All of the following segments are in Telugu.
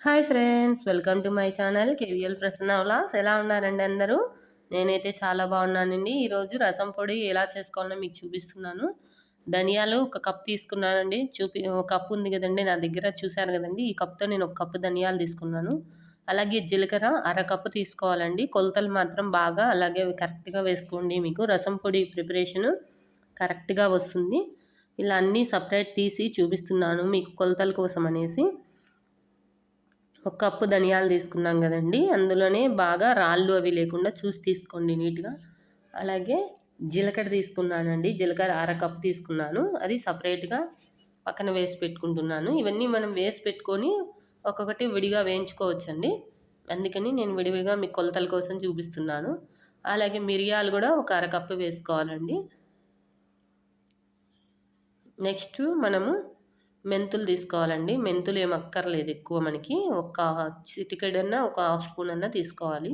Hi friends, welcome to my channel KVL Prasanna vlogs. ఎలా ఉన్నారండి అందరూ? నేనైతే చాలా బాగున్నానండి. ఈరోజు రసం పొడి ఎలా చేసుకోవాలో మీకు చూపిస్తున్నాను. ధనియాలు ఒక కప్ తీసుకున్నానండి. ఒక కప్పు ఉంది కదండి నా దగ్గర, చూశారు కదండి. ఈ కప్తో నేను ఒక కప్పు ధనియాలు తీసుకున్నాను. అలాగే జీలకర్ర అరకప్పు తీసుకోవాలండి. కొలతలు మాత్రం బాగా అలాగే కరెక్ట్గా వేసుకోండి. మీకు రసం పొడి ప్రిపరేషను కరెక్ట్గా వస్తుంది. ఇలా అన్నీ సపరేట్ తీసి చూపిస్తున్నాను మీకు కొలతల కోసం అనేసి. ఒక కప్పు ధనియాలు తీసుకున్నాం కదండి, అందులోనే బాగా రాళ్ళు అవి లేకుండా చూసి తీసుకోండి నీట్గా. అలాగే జీలకర్ర తీసుకున్నానండి, జీలకర్ర అరకప్పు తీసుకున్నాను. అది సపరేట్గా పక్కన వేసి పెట్టుకుంటున్నాను. ఇవన్నీ మనం వేసి పెట్టుకొని ఒక్కొక్కటి విడిగా వేయించుకోవచ్చండి. అందుకని నేను విడివిడిగా మీ కొలతల కోసం చూపిస్తున్నాను. అలాగే మిరియాలు కూడా ఒక అరకప్పు వేసుకోవాలండి. నెక్స్ట్ మనము మెంతులు తీసుకోవాలండి. మెంతులు ఏం అక్కర్లేదు ఎక్కువ, మనకి ఒక చిటికెడన్నా ఒక హాఫ్ స్పూన్ అన్నా తీసుకోవాలి.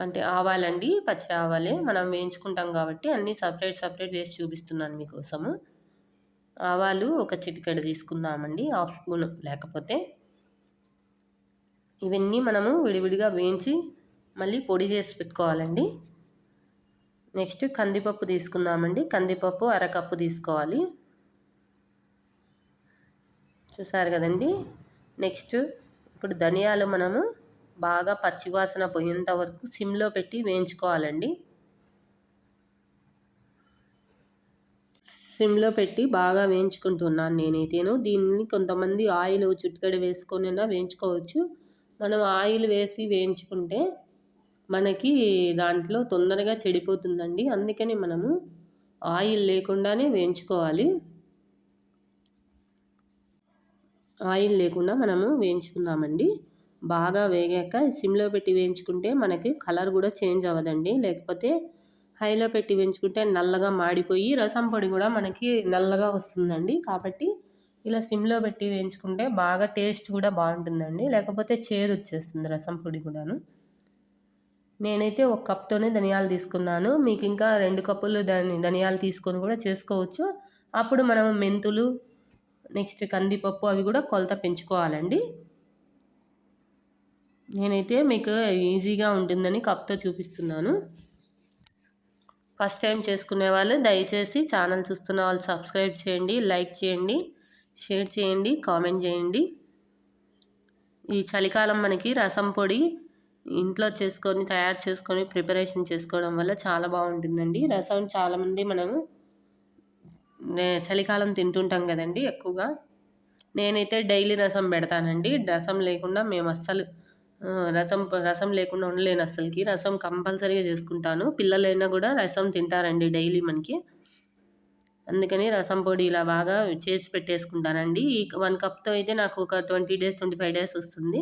అంటే ఆవాలండి, పచ్చి ఆవాలే మనం వేయించుకుంటాం కాబట్టి అన్నీ సపరేట్ వేసి చూపిస్తున్నాను మీకోసము. ఆవాలు ఒక చిటికెడు తీసుకుందామండి, హాఫ్ స్పూన్ లేకపోతే. ఇవన్నీ మనము విడివిడిగా వేయించి మళ్ళీ పొడి చేసి పెట్టుకోవాలండి. నెక్స్ట్ కందిపప్పు తీసుకుందామండి. కందిపప్పు అరకప్పు తీసుకోవాలి, చూసారు కదండి. నెక్స్ట్ ఇప్పుడు ధనియాలు మనము బాగా పచ్చివాసన పోయేంత వరకు సిమ్లో పెట్టి వేయించుకోవాలండి. సిమ్లో పెట్టి బాగా వేయించుకుంటున్నాను నేనైతేను. దీన్ని కొంతమంది ఆయిల్ చిటికెడు వేసుకొని వేయించుకోవచ్చు. మనం ఆయిల్ వేసి వేయించుకుంటే మనకి దాంట్లో తొందరగా చెడిపోతుందండి. అందుకని మనము ఆయిల్ లేకుండానే వేయించుకోవాలి. ఆయిల్ లేకుండా మనము వేయించుకుందామండి. బాగా వేగాక సిమ్లో పెట్టి వేయించుకుంటే మనకి కలర్ కూడా చేంజ్ అవ్వదండి. లేకపోతే హైలో పెట్టి వేయించుకుంటే నల్లగా మాడిపోయి రసం పొడి కూడా మనకి నల్లగా వస్తుందండి. కాబట్టి ఇలా సిమ్లో పెట్టి వేయించుకుంటే బాగా టేస్ట్ కూడా బాగుంటుందండి. లేకపోతే చేదు వచ్చేస్తుంది రసం పొడి కూడాను. నేనైతే ఒక కప్తోనే ధనియాలు తీసుకున్నాను. మీకు ఇంకా 2 కప్పులు ధనియాలు తీసుకొని కూడా చేసుకోవచ్చు. అప్పుడు మనం మెంతులు, నెక్స్ట్ కందిపప్పు అవి కూడా కొలత పెంచుకోవాలండి. నేనైతే మీకు ఈజీగా ఉంటుందని కప్తో చూపిస్తున్నాను. ఫస్ట్ టైం చేసుకునే వాళ్ళు దయచేసి ఛానల్ చూస్తున్న వాళ్ళు సబ్స్క్రైబ్ చేయండి, లైక్ చేయండి, షేర్ చేయండి, కామెంట్ చేయండి. ఈ చలికాలం మనకి రసం పొడి ఇంట్లో తయారు చేసుకొని ప్రిపరేషన్ చేసుకోవడం వల్ల చాలా బాగుంటుందండి. రసం చాలామంది మనము చలికాలం తింటుంటాం కదండి ఎక్కువగా. నేనైతే డైలీ రసం పెడతానండి. రసం లేకుండా మేము అస్సలు రసం లేకుండా ఉండలేను అస్సలకి. రసం కంపల్సరీగా చేసుకుంటాను. పిల్లలైనా కూడా రసం తింటారండి డైలీ మనకి. అందుకని రసం పొడి ఇలా బాగా చేసి పెట్టేసుకుంటానండి. ఈ 1 కప్తో అయితే నాకు ఒక 20 డేస్ 25 డేస్ వస్తుంది.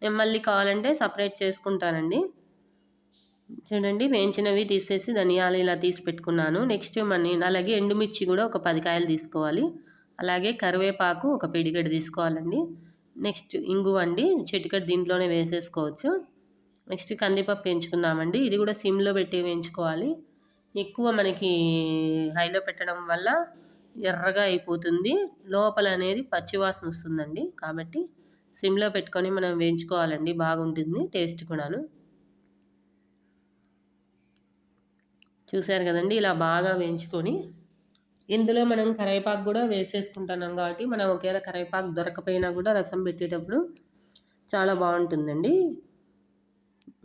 నేను మళ్ళీ కావాలంటే సపరేట్ చేసుకుంటానండి. చూడండి, వేయించినవి తీసేసి ధనియాలు ఇలా తీసి పెట్టుకున్నాను. నెక్స్ట్ అలాగే ఎండుమిర్చి కూడా ఒక 10 కాయలు తీసుకోవాలి. అలాగే కరివేపాకు ఒక పిడికెడు తీసుకోవాలండి. నెక్స్ట్ ఇంగువ అండి, చిటికెడు దీంట్లోనే వేసేసుకోవచ్చు. నెక్స్ట్ కందిపప్పు వేయించుకుందామండి. ఇది కూడా సిమ్లో పెట్టి వేయించుకోవాలి. ఎక్కువ మనకి హైలో పెట్టడం వల్ల ఎర్రగా అయిపోతుంది, లోపల అనేది పచ్చివాసన వస్తుందండి. కాబట్టి సిమ్లో పెట్టుకొని మనం వేయించుకోవాలండి, బాగుంటుంది టేస్ట్ కూడాను. చూసారు కదండి, ఇలా బాగా వేయించుకొని ఇందులో మనం కరివేపాకు కూడా వేసేసుకుంటున్నాం కాబట్టి మనం ఒకవేళ కరివేపాకు దొరకపోయినా కూడా రసం పెట్టేటప్పుడు చాలా బాగుంటుందండి.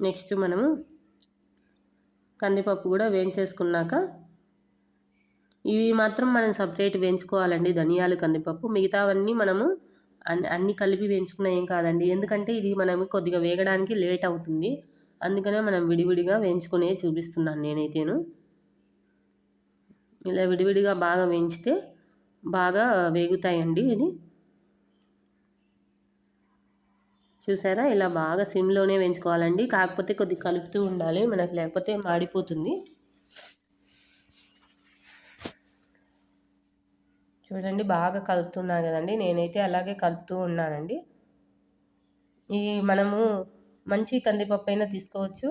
నెక్స్ట్ మనము కందిపప్పు కూడా వేయించేసుకున్నాక ఇవి మాత్రం మనం సపరేట్ వేయించుకోవాలండి, ధనియాలు కందిపప్పు. మిగతావన్నీ మనము అన్నీ కలిపి వేయించుకున్నా ఏం కాదండి. ఎందుకంటే ఇది మనం కొద్దిగా వేగడానికి లేట్ అవుతుంది. అందుకనే మనం విడివిడిగా వేయించుకునే చూపిస్తున్నాను నేనైతేను. ఇలా విడివిడిగా బాగా వేయించితే బాగా వేగుతాయండి. ఇది చూసారా, ఇలా బాగా సిమ్లోనే వేయించుకోవాలండి. కాకపోతే కొద్దిగా కలుపుతూ ఉండాలి మనకు, లేకపోతే మాడిపోతుంది. చూడండి, బాగా కలుపుతున్నా కదండి, నేనైతే అలాగే కలుపుతూ ఉన్నానండి. ఈ మనము మంచి కందిపప్పు అయినా తీసుకోవచ్చు,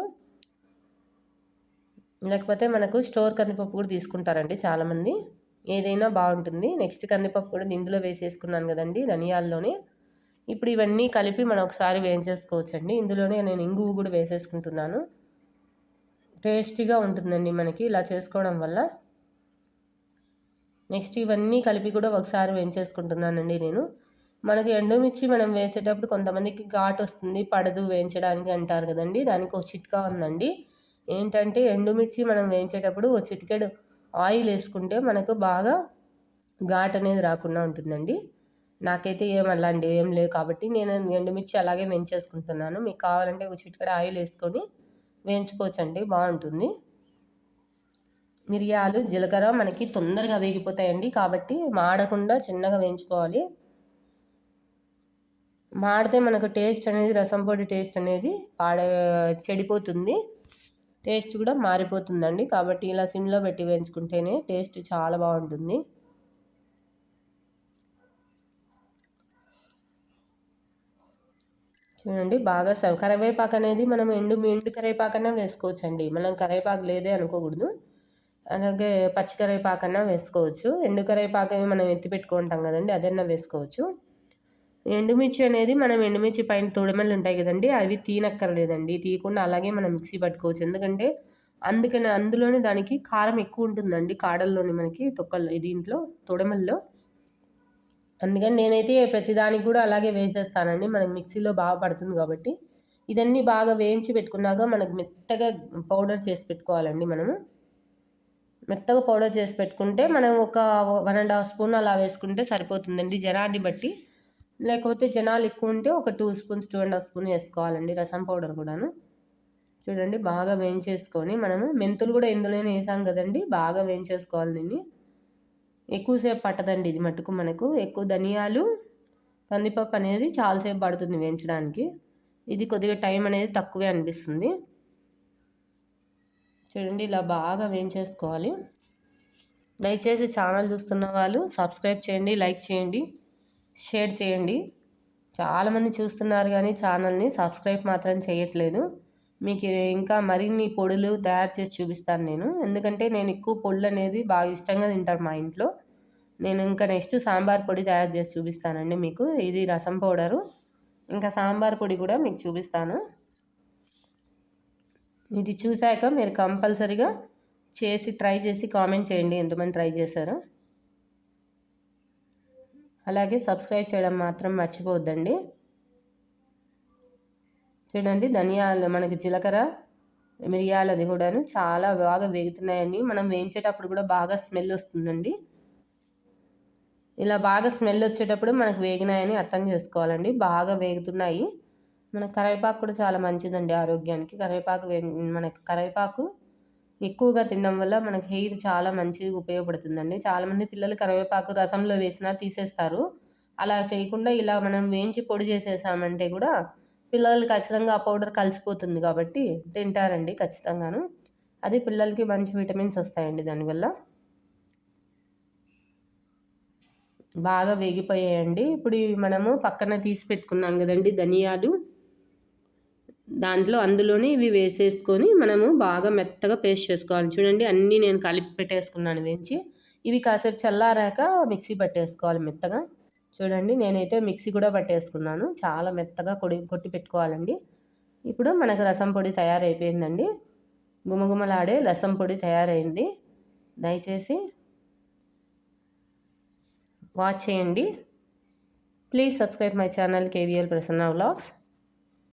లేకపోతే మనకు స్టోర్ కందిపప్పు కూడా తీసుకుంటారండి చాలామంది. ఏదైనా బాగుంటుంది. నెక్స్ట్ కందిపప్పు కూడా ఇందులో వేసేసుకున్నాను కదండి ధనియాల్లోనే. ఇప్పుడు ఇవన్నీ కలిపి మనం ఒకసారి వేయించేసుకోవచ్చండి. ఇందులోనే నేను ఇంగువ కూడా వేసేసుకుంటున్నాను. టేస్టీగా ఉంటుందండి మనకి ఇలా చేసుకోవడం వల్ల. నెక్స్ట్ ఇవన్నీ కలిపి కూడా ఒకసారి వేయించేసుకుంటున్నానండి నేను. మనకి ఎండుమిర్చి మనం వేసేటప్పుడు కొంతమందికి ఘాటు వస్తుంది, పడదు వేయించడానికి అంటారు కదండి. దానికి ఒక చిట్కా ఉందండి. ఏంటంటే ఎండుమిర్చి మనం వేయించేటప్పుడు ఒక చిటికెడు ఆయిల్ వేసుకుంటే మనకు బాగా ఘాటు అనేది రాకుండా ఉంటుందండి. నాకైతే అలాంటివి ఏం లేవు కాబట్టి నేను ఎండుమిర్చి అలాగే వేయించేసుకుంటున్నాను. మీకు కావాలంటే ఒక చిటికెడు ఆయిల్ వేసుకొని వేయించుకోవచ్చండి, బాగుంటుంది. మిరియాలు, జీలకర్ర మనకి తొందరగా వేగిపోతాయండి కాబట్టి మాడకుండా చిన్నగా వేయించుకోవాలి. మాడితే మనకు టేస్ట్ అనేది, రసం పొడి టేస్ట్ అనేది చెడిపోతుంది, టేస్ట్ కూడా మారిపోతుందండి. కాబట్టి ఇలా సిమ్లో పెట్టి వేయించుకుంటేనే టేస్ట్ చాలా బాగుంటుంది. చూడండి బాగా కరివేపాకు అనేది మనం ఎండు కరివేపాకన్నా వేసుకోవచ్చండి. మనం కరివేపాకు లేదే అనుకోకూడదు. అలాగే పచ్చి కరివేపాకన్నా వేసుకోవచ్చు. ఎండు కరివేపాకు మనం ఎత్తి పెట్టుకుంటాం కదండి, అదన్నా వేసుకోవచ్చు. ఎండుమిర్చి అనేది మనం ఎండుమిర్చి పైన తొడిమలు ఉంటాయి కదండి, అవి తీనక్కర్లేదండి. తీయకుండా అలాగే మనం మిక్సీ పట్టుకోవచ్చు. ఎందుకంటే అందులోనే దానికి కారం ఎక్కువ ఉంటుందండి, కాడల్లోని మనకి తొక్కల్లో దీంట్లో తొడిమల్లో. అందుకని నేనైతే ప్రతిదానికి కూడా అలాగే వేసేస్తానండి, మనకి మిక్సీలో బాగా పడుతుంది కాబట్టి. ఇదన్నీ బాగా వేయించి పెట్టుకున్నాక మనకు మెత్తగా పౌడర్ చేసి పెట్టుకోవాలండి. మనము మెత్తగా పౌడర్ చేసి పెట్టుకుంటే మనం ఒక 1.5 స్పూన్ అలా వేసుకుంటే సరిపోతుందండి, జనాన్ని బట్టి. లేకపోతే జనాలు ఎక్కువ ఉంటే ఒక 2 స్పూన్స్ 2.5 స్పూన్ వేసుకోవాలండి రసం పౌడర్ కూడాను. చూడండి బాగా వేయించేసుకొని మనము మెంతులు కూడా ఇందులోనే వేసాం కదండి, బాగా వేయించేసుకోవాలి దీన్ని. ఎక్కువసేపు పట్టదండి ఇది మటుకు మనకు. ఎక్కువ ధనియాలు, కందిపప్పు అనేది చాలాసేపు పడుతుంది వేయించడానికి. ఇది కొద్దిగా టైం అనేది తక్కువే అనిపిస్తుంది. చూడండి ఇలా బాగా వేయించేసుకోవాలి. దయచేసి ఛానల్ చూస్తున్న వాళ్ళు సబ్స్క్రైబ్ చేయండి, లైక్ చేయండి, షేర్ చేయండి. చాలామంది చూస్తున్నారు కానీ ఛానల్ని సబ్స్క్రైబ్ మాత్రం చేయట్లేదు. మీకు ఇంకా మరిన్ని పొడులు తయారు చేసి చూపిస్తాను నేను. ఎందుకంటే నేను ఎక్కువ పొడులు అనేది బాగా ఇష్టంగా తింటాను మా ఇంట్లో. నేను ఇంకా నెక్స్ట్ సాంబార్ పొడి తయారు చేసి చూపిస్తానండి మీకు. ఇది రసం పౌడరు, ఇంకా సాంబార్ పొడి కూడా మీకు చూపిస్తాను. ఇది చూశాక మీరు కంపల్సరీగా ట్రై చేసి కామెంట్ చేయండి ఎంతమంది ట్రై చేశారో. అలాగే సబ్స్క్రైబ్ చేయడం మాత్రం మర్చిపోవద్దండి. చూడండి ధనియాలు, మనకి జీలకర్ర, మిరియాలది కూడాను చాలా బాగా వేగుతున్నాయండి. మనం వేయించేటప్పుడు కూడా బాగా స్మెల్ వస్తుందండి. ఇలా బాగా స్మెల్ వచ్చేటప్పుడు మనకు వేగినాయని అర్థం చేసుకోవాలండి. బాగా వేగుతున్నాయి. మన కరివేపాకు కూడా చాలా మంచిదండి ఆరోగ్యానికి. మనకు కరివేపాకు ఎక్కువగా తినడం వల్ల మనకి హెయిర్ చాలా మంచిగా ఉపయోగపడుతుందండి. చాలామంది పిల్లలు కరివేపాకు రసంలో వేసినా తీసేస్తారు. అలా చేయకుండా ఇలా మనం వేయించి పొడి చేసేసామంటే కూడా పిల్లలు ఖచ్చితంగా ఆ పౌడర్ కలిసిపోతుంది కాబట్టి తింటారండి ఖచ్చితంగాను. అది పిల్లలకి మంచి విటమిన్స్ వస్తాయండి దానివల్ల. బాగా వేగిపోయాయండి. ఇప్పుడు ఇవి మనము పక్కన తీసి పెట్టుకున్నాం కదండి ధనియాలు, అందులోనే ఇవి వేసేసుకొని మనము బాగా మెత్తగా పేస్ట్ చేసుకోవాలి. చూడండి అన్నీ నేను కలిపి పెట్టేసుకున్నాను వేయించి. ఇవి కాసేపు చల్లారాక మిక్సీ పట్టేసుకోవాలి మెత్తగా. చూడండి నేనైతే మిక్సీ కూడా పట్టేసుకున్నాను, చాలా మెత్తగా కొట్టి పెట్టుకోవాలండి. ఇప్పుడు మనకు రసం పొడి తయారైపోయిందండి. గుమగుమలాడే రసం పొడి తయారైంది. దయచేసి వాచ్ చేయండి. Please subscribe my channel KVL Prasanna vlogs.